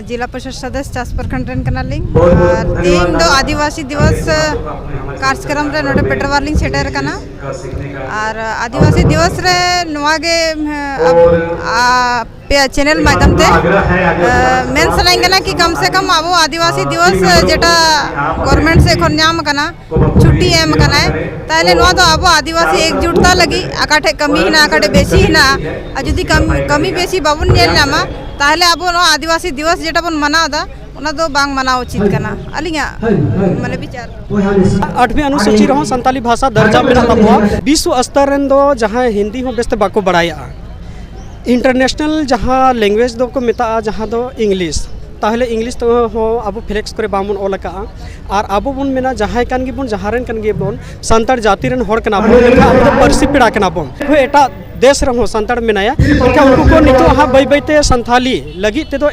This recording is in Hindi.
जिला परिषद सदस्य चास प्रखंड रेन कनालिंग तीन दो आदिवासी दिवस कार्यक्रम रे नोडे पेटरवालिंग सेटर कना और आदिवासी दिवस रे नवागे पे चैनल माध्यम ते मेन सलाइंगना कि कम से कम अब आदिवासी दिवस जेटा गवर्नमेंट से खन नाम कना छुट्टी एम कना ताले नवा तो अब आदिवासी एकजुटता लगी आकाठे कमी ना आकाठे बेसी ना जुदी कमी बेसी बाबुन नेल नामा ताले अब नवा आदिवासी दिवस जेटा बन मनाव दा उना दो बांग मनाव उचित कना अलिंगा माने विचार 8वीं अनुसूची रहो संताली भाषा दर्जा मेना तबवा विश्व स्तर रेन दो जहां हिंदी हो बेस्ते बाको बड़ाया इंटरनेशनल जहाँ लैंग्वेज दो को मेता जहाँ दो इंग्लिश ताहले इंग्लिश तो हो अब फ्लेक्स करे बामन ओलका और अब बन मेना जहाँ कान गिबन जहारन कान गिबन संतार जाति रेन हर कना बन अब तो परसी पेड़ा कना बन एटा देश रहो संतार मेनाया उनको को नितो हा बै बैते संथाली लगी ते दो